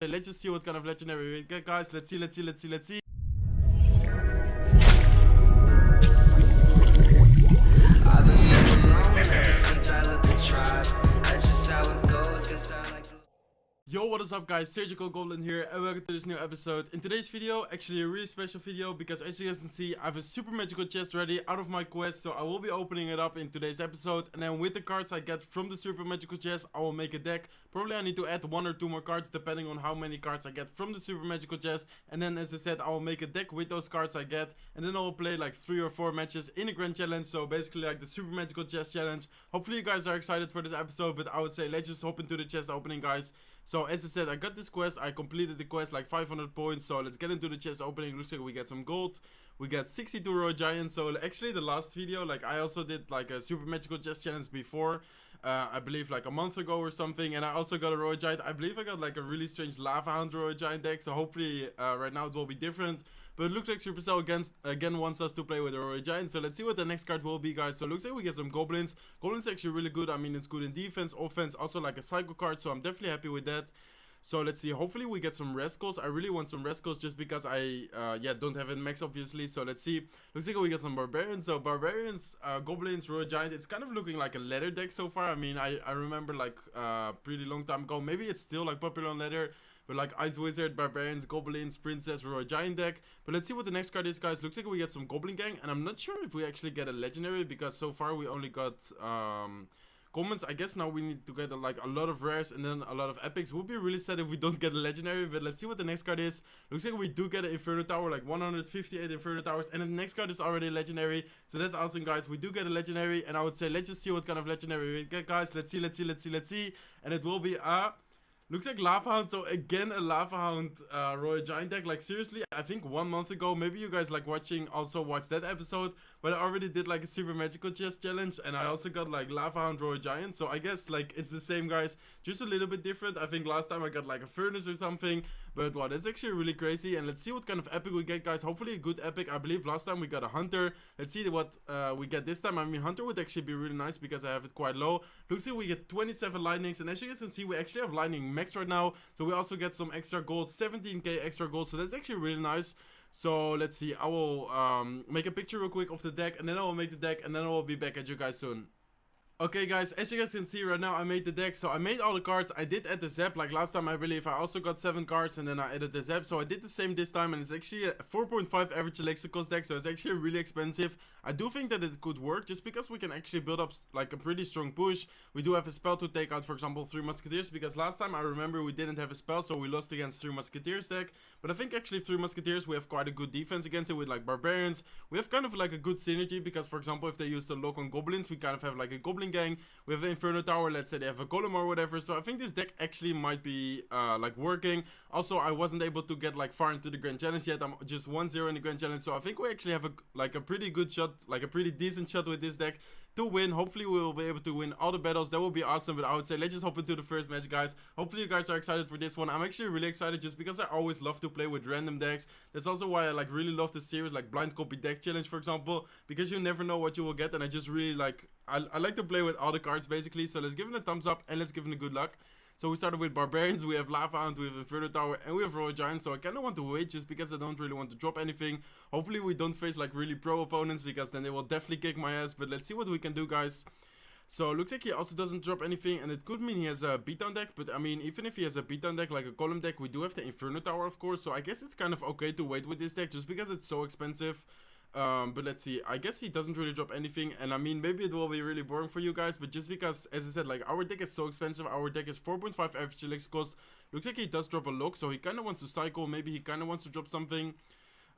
Let's just see what kind of legendary we get, guys. Let's see. I've been so alone ever since I left the tribe. That's just how it goes, guess I like Yo, what is up, guys? SurgicalGoblin here, and welcome to this new episode. In today's video, actually a really special video, because as you guys can see, I have a super magical chest ready out of my quest, so I will be opening it up in today's episode, and then with the cards I get from the super magical chest, I will make a deck. Probably I need to add 1 or 2 more cards, depending on how many cards I get from the super magical chest, and then as I said, I will make a deck with those cards I get, and then I will play like 3 or 4 matches in a grand challenge, so basically like the super magical chest challenge. Hopefully you guys are excited for this episode, but I would say let's just hop into the chest opening, guys. So as I said, I got this quest, I completed the quest like 500 points, so let's get into the chest opening. Looks like we get some gold, we got 62 Royal Giants. So actually the last video, like I also did like a super magical chest challenge before, I believe like a month ago or something, and I also got a Royal Giant. I believe I got like a really strange Lava Hound Royal Giant deck, so hopefully right now it will be different. But it looks like Supercell again wants us to play with a Royal Giant, so let's see what the next card will be, guys. So it looks like we get some Goblins. Goblins actually really good. I mean, it's good in defense, offense, also like a cycle card, so I'm definitely happy with that. So let's see, hopefully we get some Rascals. I really want some Rascals just because I don't have it max, obviously. So let's see. Looks like we get some Barbarians. So Barbarians, Goblins, Royal Giant. It's kind of looking like a leather deck so far. I mean, I remember like pretty long time ago, maybe it's still like popular on leather, but like Ice Wizard, Barbarians, Goblins, Princess, Royal Giant deck. But let's see what the next card is, guys. Looks like we get some Goblin Gang, and I'm not sure if we actually get a legendary, because so far we only got commons. I guess now we need to get like a lot of rares and then a lot of epics. Would be really sad if we don't get a legendary, but let's see what the next card is. Looks like we do get an Inferno Tower, like 158 Inferno Towers, and the next card is already a legendary, so that's awesome, guys. We do get a legendary, and I would say let's just see what kind of legendary we get, guys. Let's see, and it will be looks like Lava Hound. So again a Lava Hound Royal Giant deck. Like seriously, I think 1 month ago, maybe you guys like watching also watched that episode, but I already did like a super magical chest challenge, and I also got like Lava Hound Royal Giant. So I guess like it's the same, guys, just a little bit different. I think last time I got like a furnace or something, but wow, that's actually really crazy. And let's see what kind of epic we get, guys. Hopefully a good epic. I believe last time we got a Hunter. Let's see what we get this time. I mean, Hunter would actually be really nice because I have it quite low. Looks like we get 27 lightnings, and as you guys can see, we actually have lightning max right now, so we also get some extra gold, 17k extra gold, so that's actually really nice. So let's see, I will make a picture real quick of the deck, and then I will make the deck, and then I will be back at you guys soon. Okay, guys, as you guys can see right now, I made the deck. So I made all the cards. I did add the Zap, like last time I believe I also got 7 cards, and then I added the Zap. So I did the same this time, and it's actually a 4.5 average elixir cost deck, so it's actually really expensive. I do think that it could work, just because we can actually build up like a pretty strong push. We do have a spell to take out, for example, 3 Musketeers, because last time I remember we didn't have a spell, so we lost against 3 Musketeers deck. But I think actually 3 Musketeers, we have quite a good defense against it with like Barbarians. We have kind of like a good synergy, because for example, if they use the lock on Goblins, we kind of have like a Goblin Gang. We have Inferno Tower, let's say they have a Golem or whatever, so I think this deck actually might be like working. Also, I wasn't able to get like far into the Grand Challenge yet. I'm just 1-0 in the Grand Challenge, so I think we actually have a pretty good shot, like a pretty decent shot with this deck to win. Hopefully we will be able to win all the battles. That will be awesome. But I would say let's just hop into the first match, guys. Hopefully you guys are excited for this one. I'm actually really excited just because I always love to play with random decks. That's also why I like really love the series, like blind copy deck challenge, for example, because you never know what you will get, and I just really like I like to play with all the cards basically. So let's give it a thumbs up, and let's give it a good luck. So we started with Barbarians, we have Lava Hound, we have Inferno Tower, and we have Royal Giant. So I kind of want to wait just because I don't really want to drop anything. Hopefully we don't face like really pro opponents, because then they will definitely kick my ass. But let's see what we can do, guys. So looks like he also doesn't drop anything, and it could mean he has a beatdown deck. But I mean, even if he has a beatdown deck like a column deck, we do have the Inferno Tower, of course. So I guess it's kind of okay to wait with this deck just because it's so expensive. But let's see, I guess he doesn't really drop anything, and I mean, maybe it will be really boring for you guys, but just because, as I said, like our deck is so expensive. Our deck is 4.5 average elixir cost. Looks like he does drop a lock, so he kind of wants to cycle. Maybe he kind of wants to drop something.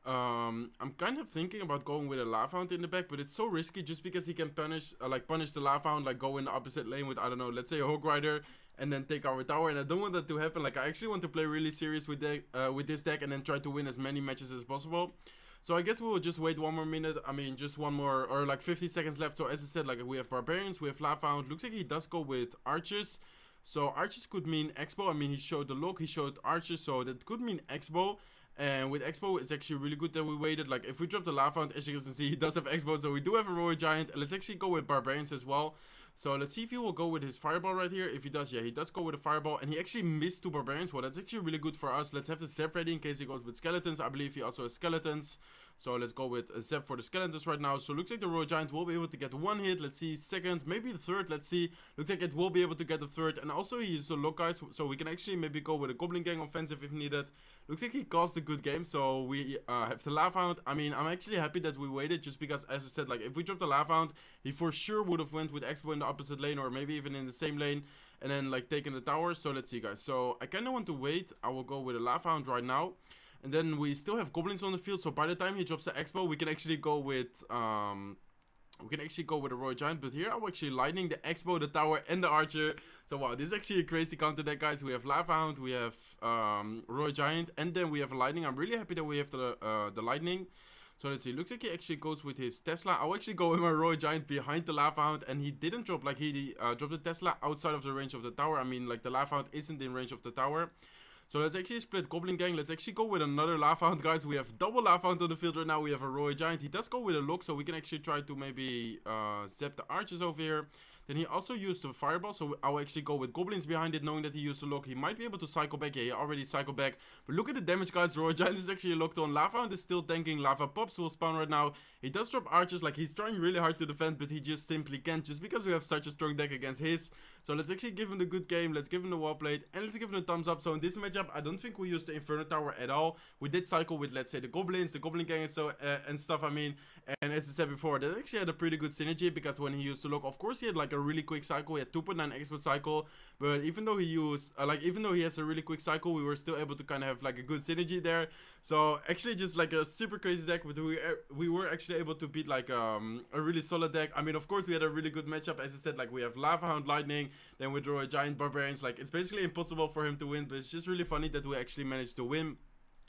I'm kind of thinking about going with a Lava Hound in the back, but it's so risky just because he can punish the Lava Hound, like go in the opposite lane with, I don't know, let's say a Hog Rider, and then take our tower. And I don't want that to happen. Like I actually want to play really serious with this deck, and then try to win as many matches as possible. So I guess we will just wait 1 more minute. I mean, just 1 more, or like 50 seconds left. So as I said, like we have Barbarians, we have Lava Hound. Looks like he does go with Archers. So Archers could mean Expo. I mean, he showed the lock, he showed Archers, so that could mean Expo. And with Expo, it's actually really good that we waited. Like, if we drop the Lava Hound, as you guys can see, he does have Expo, so we do have a Royal Giant. And let's actually go with Barbarians as well. So let's see if he will go with his fireball right here. If he does, yeah, he does go with a fireball. And he actually missed 2 barbarians. Well, that's actually really good for us. Let's have the Zep ready in case he goes with skeletons. I believe he also has skeletons. So let's go with a Zep for the skeletons right now. So looks like the Royal Giant will be able to get 1 hit. Let's see, second, maybe the third. Let's see. Looks like it will be able to get the third. And also he used the lock, guys. So we can actually maybe go with a Goblin Gang offensive if needed. Looks like he caused a good game. So we have the Lava Hound. I mean, I'm actually happy that we waited just because, as I said, like if we dropped the Lava Hound, he for sure would have went with Expo in the opposite lane or maybe even in the same lane and then like taking the tower. So let's see, guys. So I kind of want to wait. I will go with a Lava Hound right now. And then we still have goblins on the field. So by the time he drops the Expo, we can actually go with a Royal Giant, but here I'm actually lightning the Expo, the tower, and the archer. So wow, this is actually a crazy counter deck, guys. We have Lava Hound, we have Royal Giant, and then we have lightning. I'm really happy that we have the lightning. So let's see, looks like he actually goes with his Tesla. I'll actually go with my Royal Giant behind the Lava Hound, and he didn't drop, like he dropped the Tesla outside of the range of the tower. I mean, like the Lava Hound isn't in range of the tower. So let's actually split Goblin Gang. Let's actually go with another Lava Hound, guys. We have double Lava Hound on the field right now. We have a Royal Giant. He does go with a lock, so we can actually try to maybe zap the archers over here. Then he also used the fireball, so I'll actually go with goblins behind it, knowing that he used the lock. He might be able to cycle back. Yeah, he already cycled back. But look at the damage, guys. Royal Giant is actually locked on. Lava Hound is still tanking. Lava Pops will spawn right now. He does drop archers. Like, he's trying really hard to defend, but he just simply can't, just because we have such a strong deck against his. So let's actually give him the good game. Let's give him the wall plate, and let's give him a thumbs up. So in this matchup, I don't think we used the Inferno Tower at all. We did cycle with, let's say, the goblins, the Goblin Gang, and so and stuff. I mean, and as I said before, that actually had a pretty good synergy, because when he used the lock, of course, he had like a really quick cycle. He had 2.9 expo cycle, but even though he used even though he has a really quick cycle, we were still able to kind of have like a good synergy there. So actually, just like a super crazy deck, but we were actually able to beat like a really solid deck. I mean, of course, we had a really good matchup. As I said, like we have Lava Hound, Lightning, then we draw a Giant, Barbarians. Like, it's basically impossible for him to win, but it's just really funny that we actually managed to win.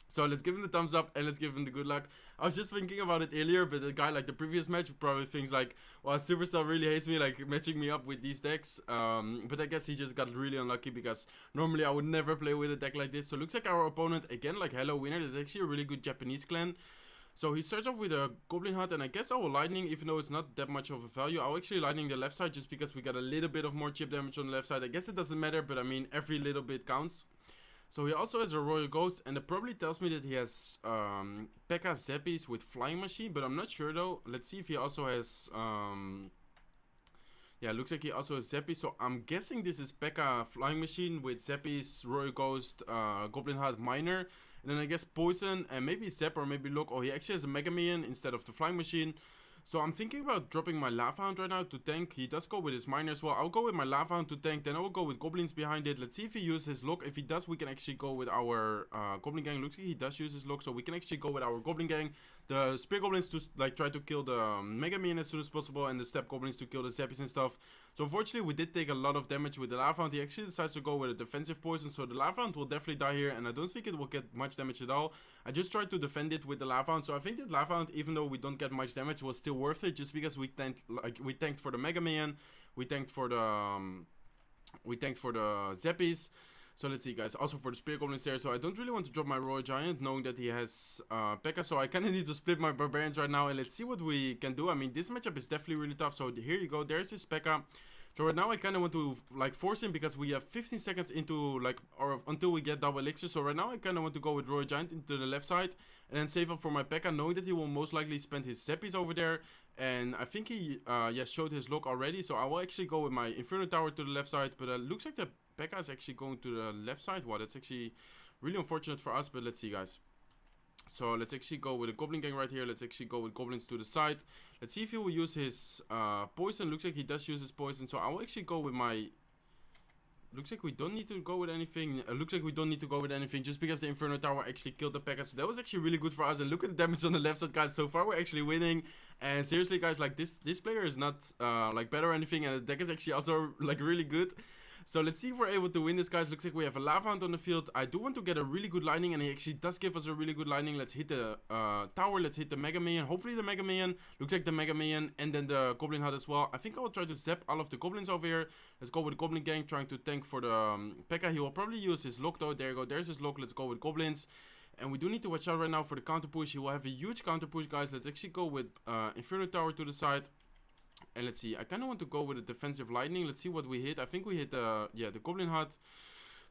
So let's give him the thumbs up, and let's give him the good luck. I was just thinking about it earlier, but the guy, like the previous match, probably thinks like, well, Superstar really hates me, like matching me up with these decks. But I guess he just got really unlucky, because normally I would never play with a deck like this. So looks like our opponent, again, like Hello Winner, is actually a really good Japanese clan. So he starts off with a Goblin Hut, and I guess I will Lightning, even though it's not that much of a value. I'll actually Lightning the left side, just because we got a little bit of more chip damage on the left side. I guess it doesn't matter, but I mean, every little bit counts. So he also has a Royal Ghost, and it probably tells me that he has P.E.K.K.A. Zeppies with Flying Machine, but I'm not sure though. Let's see if he also has... yeah, looks like he also has Zeppies, so I'm guessing this is P.E.K.K.A. Flying Machine with Zeppies, Royal Ghost, Goblin Heart, Miner, and then I guess Poison, and maybe Zep or maybe Lock. Oh, he actually has a Mega Minion instead of the Flying Machine. So I'm thinking about dropping my Lava Hound right now to tank. He does go with his Miner as well. I'll go with my Lava Hound to tank. Then I will go with Goblins behind it. Let's see if he uses his lock. If he does, we can actually go with our Goblin Gang. Looks like he does use his lock, so we can actually go with our Goblin Gang. The Spear Goblins to like try to kill the Mega Minion as soon as possible, and the Step Goblins to kill the Zeppies and stuff. So unfortunately, we did take a lot of damage with the Lava Hound. He actually decides to go with a defensive poison, so the Lava Hound will definitely die here, and I don't think it will get much damage at all. I just tried to defend it with the Lava Hound, so I think that Lava Hound, even though we don't get much damage, was still worth it, just because we tanked for the Mega Minion, we tanked for the Zeppies. So let's see, guys, also for the Spear Goblins there. So I don't really want to drop my Royal Giant, knowing that he has P.E.K.K.A. So I kind of need to split my Barbarians right now, and let's see what we can do. I mean, this matchup is definitely really tough. So here you go, there's his P.E.K.K.A. So right now I kind of want to like force him, because we have 15 seconds into like, or until we get double elixir. So right now I kind of want to go with Royal Giant into the left side, and then save up for my P.E.K.K.A. knowing that he will most likely spend his Zeppies over there. And I think he showed his lock already, so I will actually go with my Inferno Tower to the left side. But it looks like the P.E.K.K.A. is actually going to the left side. Wow, that's actually really unfortunate for us, but let's see, guys. So let's actually go with a Goblin Gang right here. Let's actually go with Goblins to the side. Let's see if he will use his Poison. Looks like he does use his Poison, so I will actually go with my... Looks like we don't need to go with anything. Looks like we don't need to go with anything, just because the Inferno Tower actually killed the P.E.K.K.A. So that was actually really good for us. And look at the damage on the left side, guys. So far we're actually winning. And seriously, guys, like this player is not like better or anything, and the deck is actually also like really good. So let's see if we're able to win this, guys. Looks like we have a Lava Hound on the field. I do want to get a really good Lightning, and he actually does give us a really good Lightning. Let's hit the tower. Let's hit the Mega Minion. Hopefully the Mega Minion. Looks like the Mega Minion, and then the Goblin Hut as well. I think I will try to zap all of the Goblins over here. Let's go with Goblin Gang, trying to tank for the P.E.K.K.A. He will probably use his lock though. There you go. There's his lock. Let's go with Goblins. And we do need to watch out right now for the counter push. He will have a huge counter push, guys. Let's actually go with Inferno Tower to the side. And let's see, I kind of want to go with a defensive lightning. Let's see what we hit. I think we hit the Goblin Hut.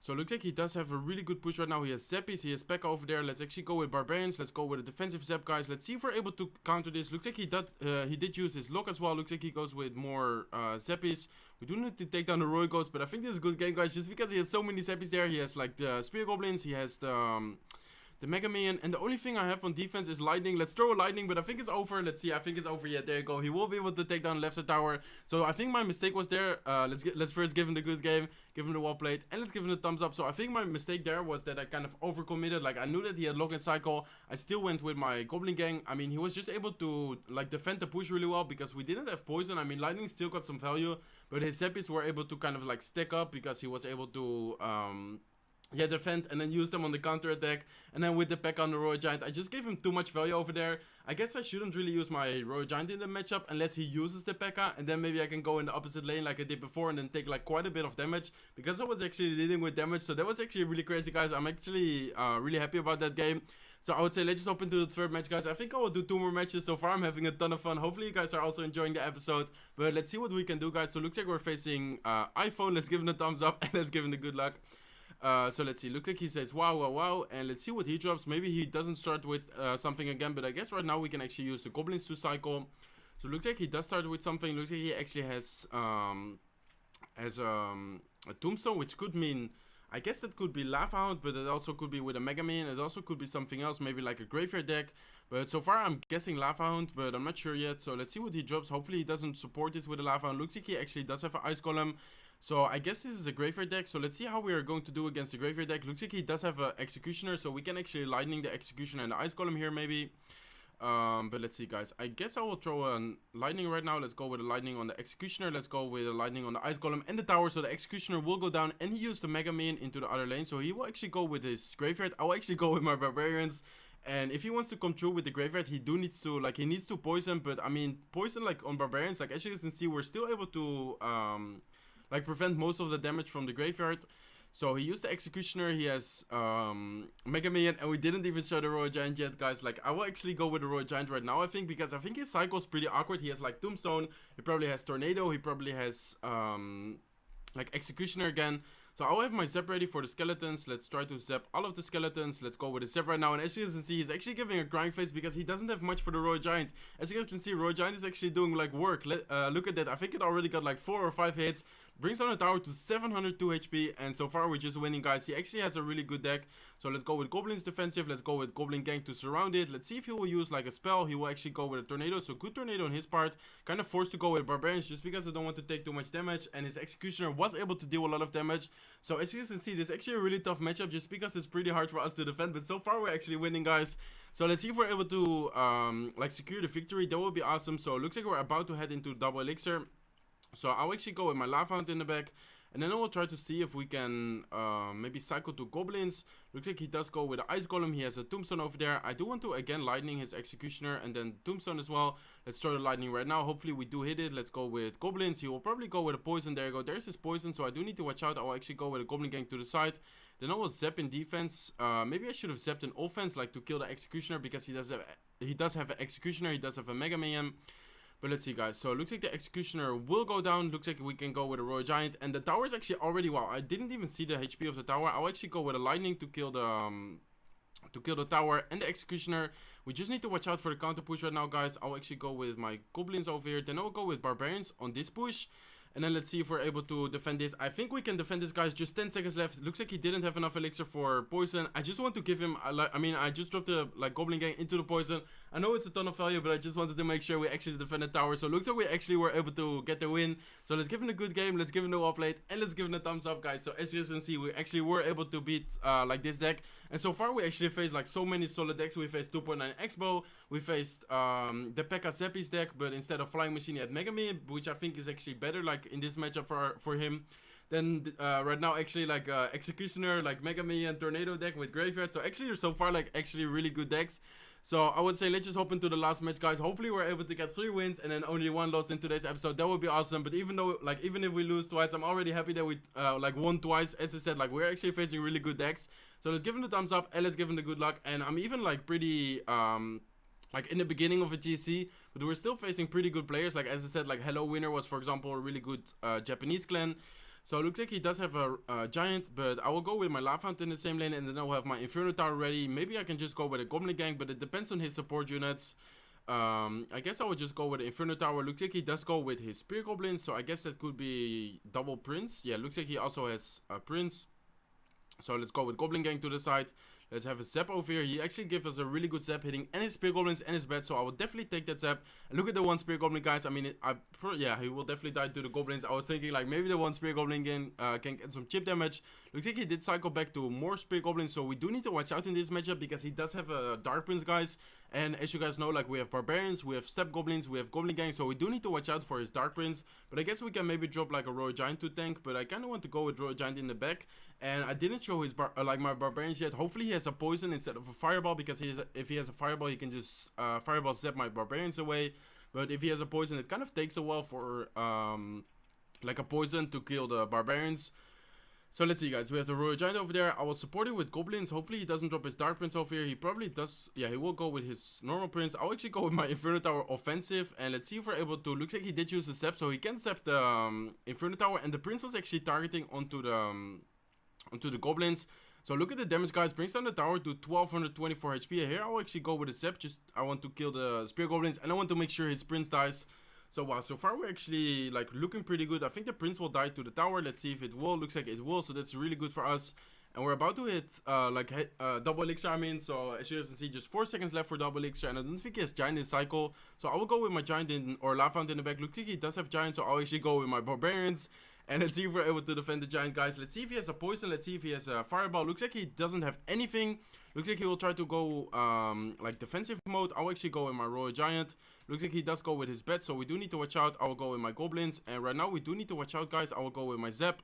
So it looks like he does have a really good push right now. He has Zappies, he has P.E.K.K.A over there. Let's actually go with Barbarians. Let's go with a defensive Zap, guys. Let's see if we're able to counter this. Looks like he did use his lock as well. Looks like he goes with more Zappies. We do need to take down the Royal Ghost, but I think this is a good game, guys, just because he has so many Zappies there. He has like the Spear Goblins, he has the Mega Minion, and the only thing I have on defense is Lightning. Let's throw a Lightning, but I think it's over. Let's see, I think it's over. Yeah, there you go. He will be able to take down left side tower. So I think my mistake was there. Let's first give him the good game, give him the wall plate, and let's give him the thumbs up. So I think my mistake there was that I kind of overcommitted. Like, I knew that he had lock and cycle. I still went with my Goblin gang. I mean, he was just able to like defend the push really well because we didn't have poison. I mean, Lightning still got some value, but his Zappies were able to kind of like stack up because he was able to defend and then use them on the counter attack. And then with the P.E.K.K.A on the Royal Giant, I just gave him too much value over there. I guess I shouldn't really use my Royal Giant in the matchup unless he uses the P.E.K.K.A, and then maybe I can go in the opposite lane like I did before and then take like quite a bit of damage, because I was actually leading with damage. So that was actually really crazy, guys. I'm actually really happy about that game. So I would say let's just hop into the third match, guys. I think I will do 2 more matches. So far I'm having a ton of fun. Hopefully you guys are also enjoying the episode. But let's see what we can do, guys. So it looks like we're facing iPhone. Let's give him a thumbs up and let's give him the good luck. So let's see, looks like he says wow, wow, wow, and let's see what he drops. Maybe he doesn't start with something again, but I guess right now we can actually use the Goblins to cycle. So it looks like he does start with something. Looks like he actually has a Tombstone, which could mean, I guess that could be Lava Hound, but it also could be with a Mega Man. It also could be something else, maybe like a Graveyard deck. But so far I'm guessing Lava Hound, but I'm not sure yet. So let's see what he drops. Hopefully he doesn't support this with a Lava Hound. Looks like he actually does have an Ice Golem. So I guess this is a Graveyard deck. So let's see how we are going to do against the Graveyard deck. Looks like he does have an Executioner, so we can actually Lightning the Executioner and the Ice Golem here maybe. But let's see, guys. I guess I will throw a Lightning right now. Let's go with a Lightning on the Executioner. Let's go with a Lightning on the Ice Golem and the tower. So the Executioner will go down, and he used the Mega Man into the other lane. So he will actually go with his Graveyard. I'll actually go with my Barbarians. And if he wants to come through with the Graveyard, he needs to poison. But I mean, poison like on Barbarians, like as you can see, we're still able to like prevent most of the damage from the Graveyard. So he used the Executioner, he has Mega Man, and we didn't even show the Royal Giant yet, guys. Like, I will actually go with the Royal Giant right now, I think, because I think his cycle is pretty awkward. He has like Tombstone, he probably has Tornado, he probably has like Executioner again. So I'll have my Zap ready for the skeletons. Let's try to zap all of the skeletons. Let's go with the Zap right now. And as you guys can see, he's actually giving a crying face because he doesn't have much for the Royal Giant. As you guys can see, Royal Giant is actually doing like work. Look at that. I think it already got like 4 or 5 hits. Brings down the tower to 702 HP. And so far we're just winning, guys. He actually has a really good deck. So let's go with Goblin's defensive. Let's go with Goblin Gang to surround it. Let's see if he will use like a spell. He will actually go with a Tornado. So good Tornado on his part. Kind of forced to go with Barbarians just because I don't want to take too much damage. And his Executioner was able to deal a lot of damage. So as you guys can see, this is actually a really tough matchup just because it's pretty hard for us to defend. But so far we're actually winning, guys. So let's see if we're able to like secure the victory. That would be awesome. So it looks like we're about to head into double elixir. So I'll actually go with my Lava Hound in the back. And then I will try to see if we can maybe cycle to Goblins. Looks like he does go with the Ice Golem. He has a Tombstone over there. I do want to again Lightning his Executioner and then Tombstone as well. Let's throw the Lightning right now. Hopefully we do hit it. Let's go with Goblins. He will probably go with a Poison. There you go. There's his Poison. So I do need to watch out. I will actually go with a Goblin Gang to the side. Then I will zap in defense. Maybe I should have zapped in offense, like to kill the Executioner, because he does have an Executioner. He does have a Mega Man. But let's see, guys. So it looks like the Executioner will go down. Looks like we can go with a Royal Giant. And the tower is actually already, wow, I didn't even see the HP of the tower. I'll actually go with a Lightning to kill the tower and the Executioner. We just need to watch out for the counter push right now, guys. I'll actually go with my Goblins over here. Then I'll go with Barbarians on this push. And then let's see if we're able to defend this. I think we can defend this, guys. Just 10 seconds left. Looks like he didn't have enough elixir for poison. I just want to give him, I just dropped the Goblin Gang into the poison. I know it's a ton of value, but I just wanted to make sure we actually defend the tower. So it looks like we actually were able to get the win. So let's give him a good game. Let's give him the wall plate. And let's give him a thumbs up, guys. So as you can see, we actually were able to beat like this deck. And so far we actually faced like so many solid decks. We faced 2.9 Expo. We faced the P.E.K.K.A Zappies deck, but instead of Flying Machine he had Mega Man, which I think is actually better like in this matchup for him. Then right now actually like Executioner, like Mega Man, Tornado deck with Graveyard. So actually so far like actually really good decks. So I would say let's just hop into the last match, guys. Hopefully we're able to get 3 wins and then only 1 loss in today's episode. That would be awesome. But even if we lose twice, I'm already happy that we like won twice. As I said, like we're actually facing really good decks. So let's give him the thumbs up and let's give him the good luck. And I'm even like pretty like in the beginning of a GC, but we're still facing pretty good players. Like as I said, like Hello Winner was, for example, a really good Japanese clan. So it looks like he does have a giant, but I will go with my Lava Hound in the same lane, and then I'll have my Inferno Tower ready. Maybe I can just go with a Goblin Gang, but it depends on his support units. I guess I would just go with the Inferno Tower. Looks like he does go with his Spear Goblin, so I guess that could be double Prince. Yeah, looks like he also has a Prince. So let's go with Goblin Gang to the side. Let's have a Zap over here. He actually gives us a really good Zap, hitting and his Spear Goblins and his bed. So I will definitely take that Zap. And look at the one Spear Goblin, guys. I mean, yeah, he will definitely die to the Goblins. I was thinking like maybe the one Spear Goblin can get some chip damage. Looks like he did cycle back to more Spear Goblins. So we do need to watch out in this matchup because he does have a Dark Prince, guys. And as you guys know, like we have Barbarians, we have Step Goblins, we have Goblin Gang. So we do need to watch out for his Dark Prince. But I guess we can maybe drop like a Royal Giant to tank. But I kind of want to go with Royal Giant in the back. And I didn't show his my Barbarians yet. Hopefully he has a poison instead of a fireball, because if he has a fireball, he can just fireball zap my Barbarians away. But if he has a poison, it kind of takes a while for like a poison to kill the Barbarians. So let's see, guys. We have the Royal Giant over there. I will support it with Goblins. Hopefully he doesn't drop his Dark Prince over here. He probably does. Yeah, he will go with his normal Prince. I'll actually go with my Inferno Tower offensive. And let's see if we're able to. Looks like he did use the Zap, so he can zap the Inferno Tower. And the Prince was actually targeting onto the Goblins. So look at the damage, guys. Brings down the tower to 1224 HP. Here I'll actually go with a Zap. Just I want to kill the Spear Goblins, and I want to make sure his Prince dies. So wow, so far we're actually like looking pretty good. I think the Prince will die to the tower. Let's see if it will. Looks like it will, so that's really good for us. And we're about to hit double elixir, I mean. So as you can see, just 4 seconds left for double elixir, and I don't think he has giant in cycle. So I will go with my giant or Lava Hound in the back. Looks like he does have giant, so I'll actually go with my Barbarians. And let's see if we're able to defend the giant, guys. Let's see if he has a poison. Let's see if he has a fireball. Looks like he doesn't have anything. Looks like he will try to go like defensive mode. I'll actually go with my Royal Giant. Looks like he does go with his bed, so we do need to watch out. I will go with my Goblins. And right now we do need to watch out, guys. I will go with my Zap.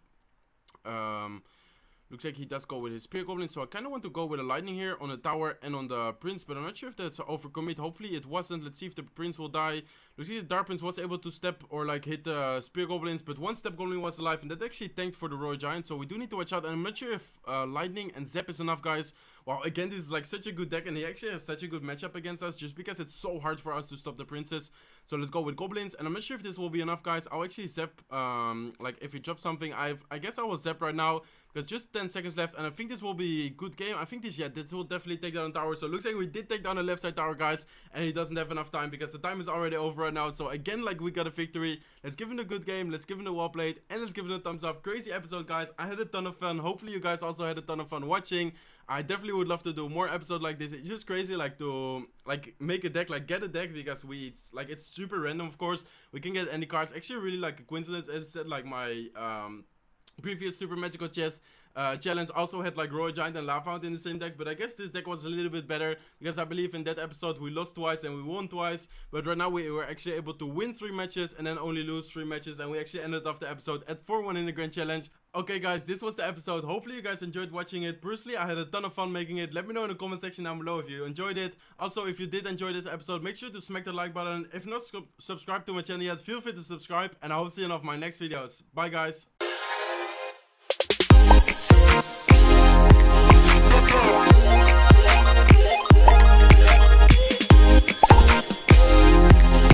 Looks like he does go with his Spear Goblin, so I kind of want to go with a Lightning here on the tower and on the Prince, but I'm not sure if that's an overcommit. Hopefully it wasn't. Let's see if the Prince will die. Looks like the Dark Prince was able to step or like hit the Spear Goblins, but one Step Goblin was alive, and that actually tanked for the Royal Giant, so we do need to watch out. And I'm not sure if Lightning and Zap is enough, guys. Wow, again, this is like such a good deck, and he actually has such a good matchup against us just because it's so hard for us to stop the Princes. So let's go with Goblins, and I'm not sure if this will be enough, guys. I'll actually Zap, like if he drops something, I guess I will Zap right now, because just 10 seconds left, and I think this will be a good game. I think this will definitely take down the tower. So it looks like we did take down the left side tower, guys, and he doesn't have enough time because the time is already over right now. So again, like we got a victory. Let's give him a good game. Let's give him a well played, and let's give him a thumbs up. Crazy episode, guys. I had a ton of fun. Hopefully you guys also had a ton of fun watching. I definitely would love to do more episodes like this. It's just crazy, like to like make a deck, like get a deck, because it's super random. Of course, we can get any cards. Actually, really like a coincidence. As I said, like my previous super magical chest challenge also had like Royal Giant and Lava Hound in the same deck, but I guess this deck was a little bit better because I believe in that episode we lost twice and we won twice, but right now we were actually able to win 3 matches and then only lose 3 matches, and we actually ended off the episode at 4-1 in the grand challenge. Okay guys, this was the episode. Hopefully you guys enjoyed watching it. Personally, I had a ton of fun making it. Let me know in the comment section down below if you enjoyed it. Also, if you did enjoy this episode, make sure to smack the like button. If not subscribed to my channel yet, feel free to subscribe, and I will see you in my next videos. Bye guys.